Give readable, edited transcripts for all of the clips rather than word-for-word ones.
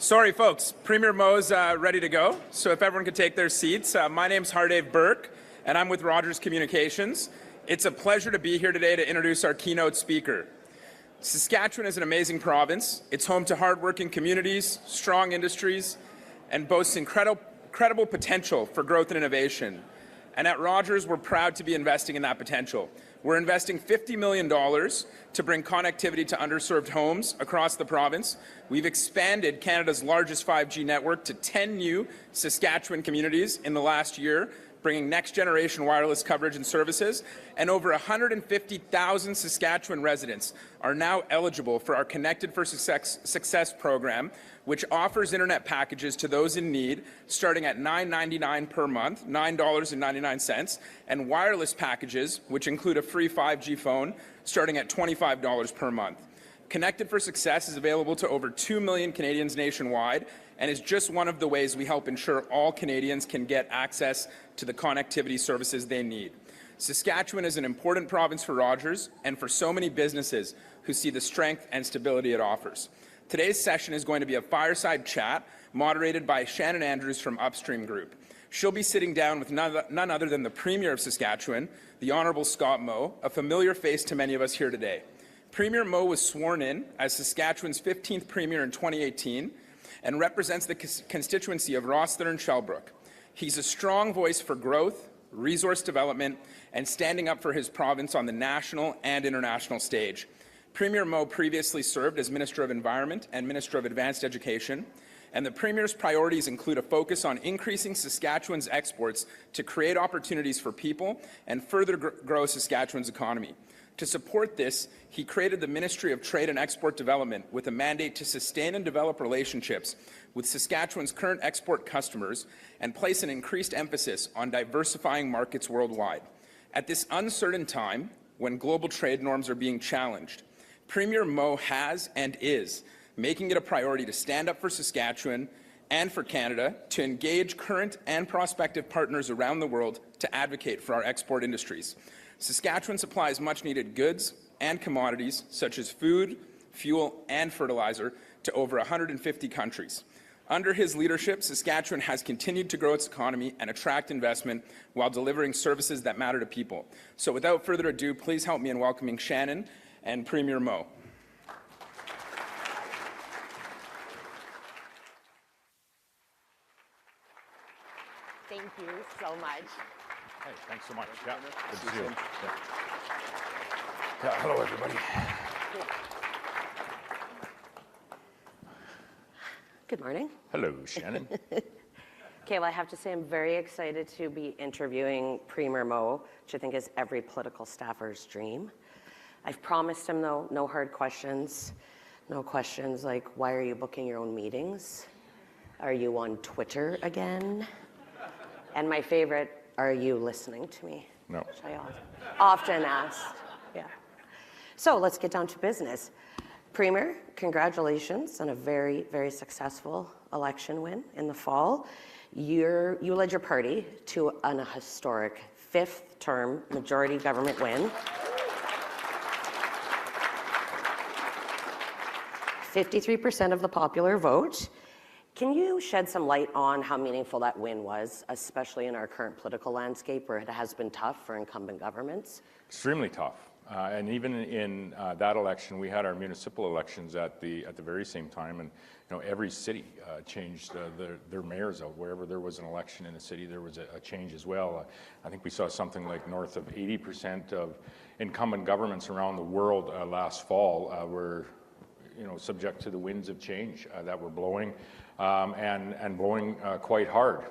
Sorry, folks. Premier Mo's ready to go. So if everyone could take their seats. My name's Hardev Burke, and I'm with Rogers Communications. It's a pleasure to be here today to introduce our keynote speaker. Saskatchewan is an amazing province. It's home to hardworking communities, strong industries, and boasts incredible potential for growth and innovation. And at Rogers, we're proud to be investing in that potential. We're investing $50 million to bring connectivity to underserved homes across the province. We've expanded Canada's largest 5G network to 10 new Saskatchewan communities in the last year, bringing next-generation wireless coverage and services, and over 150,000 Saskatchewan residents are now eligible for our Connected for Success program, which offers internet packages to those in need starting at $9.99 per month, $9.99, and wireless packages, which include a free 5G phone, starting at $25 per month. Connected for Success is available to over 2 million Canadians nationwide and is just one of the ways we help ensure all Canadians can get access to the connectivity services they need. Saskatchewan is an important province for Rogers and for so many businesses who see the strength and stability it offers. Today's session is going to be a fireside chat moderated by Shannon Andrews from Upstream Group. She'll be sitting down with none other than the Premier of Saskatchewan, the Honourable Scott Moe, a familiar face to many of us here today. Premier Moe was sworn in as Saskatchewan's 15th Premier in 2018 and represents the constituency of Rossiter and Shellbrook. He's a strong voice for growth, resource development, and standing up for his province on the national and international stage. Premier Moe previously served as Minister of Environment and Minister of Advanced Education, and the Premier's priorities include a focus on increasing Saskatchewan's exports to create opportunities for people and further grow Saskatchewan's economy. To support this, he created the Ministry of Trade and Export Development with a mandate to sustain and develop relationships with Saskatchewan's current export customers and place an increased emphasis on diversifying markets worldwide. At this uncertain time, when global trade norms are being challenged, Premier Moe has and is making it a priority to stand up for Saskatchewan and for Canada, to engage current and prospective partners around the world to advocate for our export industries. Saskatchewan supplies much-needed goods and commodities such as food, fuel, and fertilizer to over 150 countries. Under his leadership, Saskatchewan has continued to grow its economy and attract investment while delivering services that matter to people. So without further ado, please help me in welcoming Shannon and Premier Moe. Thank you so much. Hey, thanks so much. Yeah, good to see you. Yeah, hello, everybody. Good morning. Hello, Shannon. Okay, well, I have to say I'm very excited to be interviewing Premier Moe, which I think is every political staffer's dream. I've promised him, though, no hard questions. No questions like, why are you booking your own meetings? Are you on Twitter again? And my favorite, are you listening to me? No. Which I often ask. Yeah. So let's get down to business. Premier, congratulations on a very, very successful election win in the fall. You led your party to an historic fifth-term majority government win. 53% of the popular vote. Can you shed some light on how meaningful that win was, especially in our current political landscape where it has been tough for incumbent governments? Extremely tough. And even in that election, we had our municipal elections at the very same time, and every city changed their mayors out. Wherever there was an election in a city, there was a change as well. I think we saw something like north of 80% of incumbent governments around the world last fall were subject to the winds of change that were blowing. And blowing quite hard.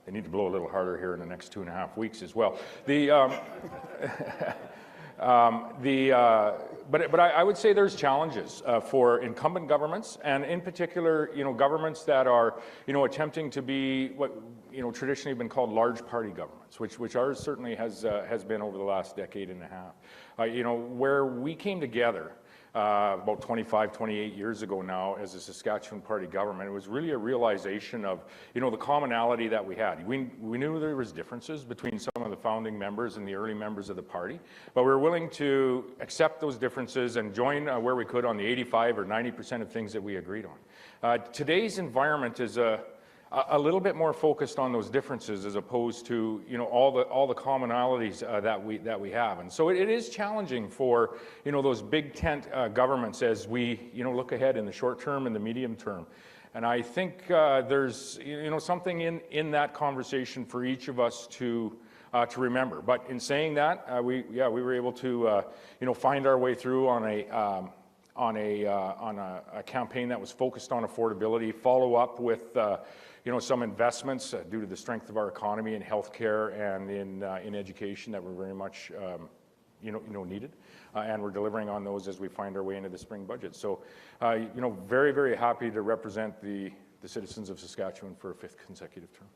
They need to blow a little harder here in the next 2.5 weeks as well. But I would say there's challenges for incumbent governments, and in particular, governments that are, attempting to be what traditionally been called large party governments, which ours certainly has been over the last decade and a half. Where we came together about 25, 28 years ago now as a Saskatchewan Party government. It was really a realization of, the commonality that we had. We knew there was differences between some of the founding members and the early members of the party, but we were willing to accept those differences and join where we could on the 85 or 90% of things that we agreed on. Today's environment is a little bit more focused on those differences as opposed to all the commonalities that we have, and so it is challenging for those big tent governments as we look ahead in the short term and the medium term. And I think there's something in that conversation for each of us to remember. But in saying that, we were able to find our way through on a campaign that was focused on affordability, follow up with some investments due to the strength of our economy in healthcare and in education that were very much needed, and we're delivering on those as we find our way into the spring budget. So, very, very happy to represent the citizens of Saskatchewan for a 5th consecutive term.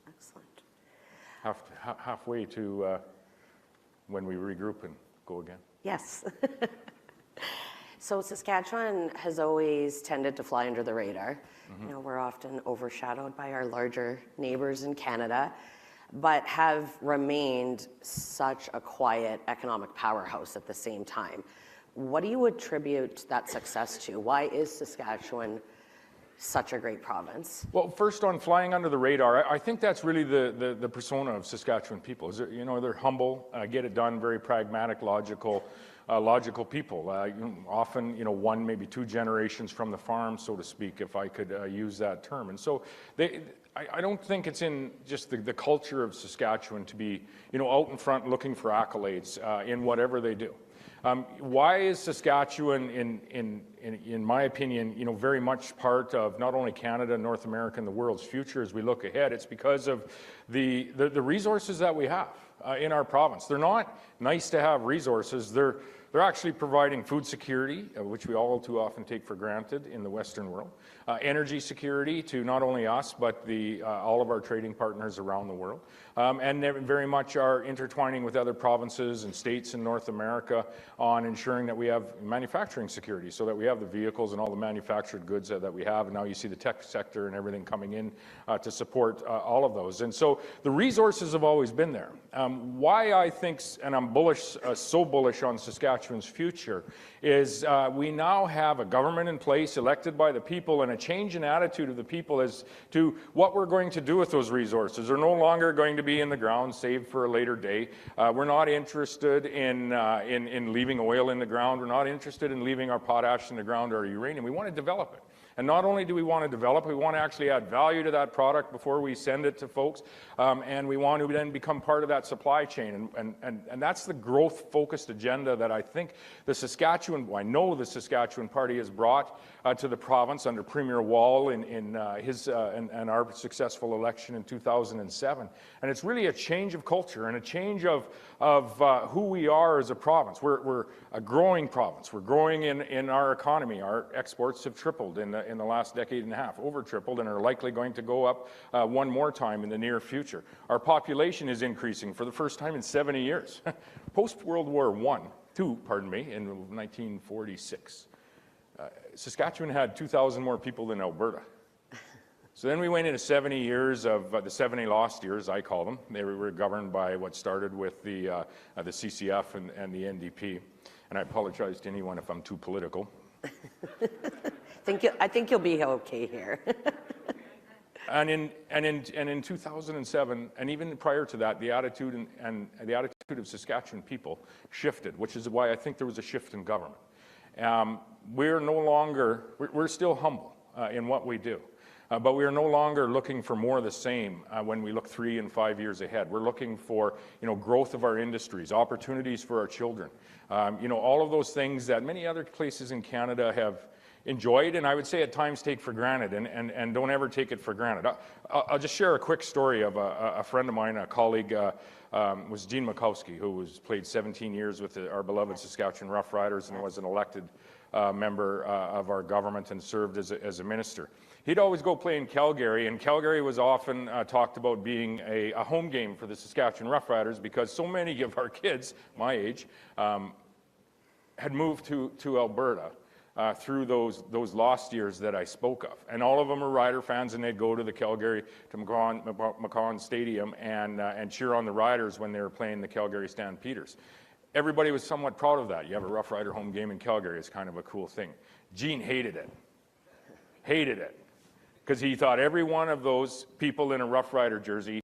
Excellent. Halfway to when we regroup and go again. Yes. So Saskatchewan has always tended to fly under the radar. We're often overshadowed by our larger neighbors in Canada, but have remained such a quiet economic powerhouse at the same time. What do you attribute that success to? Why is Saskatchewan such a great province? Well, first on flying under the radar, I think that's really the persona of Saskatchewan people. Is they're humble, get it done, very pragmatic, logical people. Often, one, maybe two generations from the farm, so to speak, if I could use that term. And so I don't think it's in just the culture of Saskatchewan to be, out in front looking for accolades in whatever they do. Why is Saskatchewan, in my opinion, very much part of not only Canada, North America, and the world's future as we look ahead? It's because of the resources that we have in our province. They're not nice to have resources. They're actually providing food security, which we all too often take for granted in the Western world, energy security to not only us, but all of our trading partners around the world, and they very much are intertwining with other provinces and states in North America on ensuring that we have manufacturing security, so that we have the vehicles and all the manufactured goods that we have. And now you see the tech sector and everything coming in to support all of those. And so the resources have always been there. Why I think, and I'm bullish, so bullish on Saskatchewan's future, is we now have a government in place elected by the people, and a change in attitude of the people as to what we're going to do with those resources. They're no longer going to be in the ground saved for a later day. We're not interested in leaving oil in the ground. We're not interested in leaving our potash in the ground or our uranium. We want to develop it. And not only do we want to develop, we want to actually add value to that product before we send it to folks, and we want to then become part of that supply chain. And that's the growth-focused agenda that I think I know the Saskatchewan Party has brought to the province under Premier Wall in our successful election in 2007. And it's really a change of culture and a change of who we are as a province. We're a growing province. We're growing in our economy. Our exports have tripled in the last decade and a half, over tripled, and are likely going to go up one more time in the near future. Our population is increasing for the first time in 70 years. Post-World War II, in 1946. Saskatchewan had 2,000 more people than Alberta. So then we went into 70 years of the 70 lost years, I call them. They were governed by what started with the CCF and the NDP. And I apologize to anyone if I'm too political. I think you'll be okay here. And in 2007, and even prior to that, the attitude and the attitude of Saskatchewan people shifted, which is why I think there was a shift in government. We're still humble in what we do, but we are no longer looking for more of the same when we look 3 and 5 years ahead. We're looking for growth of our industries, opportunities for our children, all of those things that many other places in Canada have enjoyed, and I would say at times take for granted, and don't ever take it for granted. I'll just share a quick story of a friend of mine, a colleague, was Dean Makowski, who played 17 years with our beloved Saskatchewan Roughriders and was an elected member of our government and served as a minister. He'd always go play in Calgary, and Calgary was often talked about being a home game for the Saskatchewan Roughriders because so many of our kids, my age, had moved to Alberta through those lost years that I spoke of. And all of them were Rider fans, and they'd go to the Calgary, to McCaughan Stadium and cheer on the Riders when they were playing the Calgary Stampeders. Everybody was somewhat proud of that. You have a Rough Rider home game in Calgary. It's kind of a cool thing. Gene hated it. Hated it. Because he thought every one of those people in a Rough Rider jersey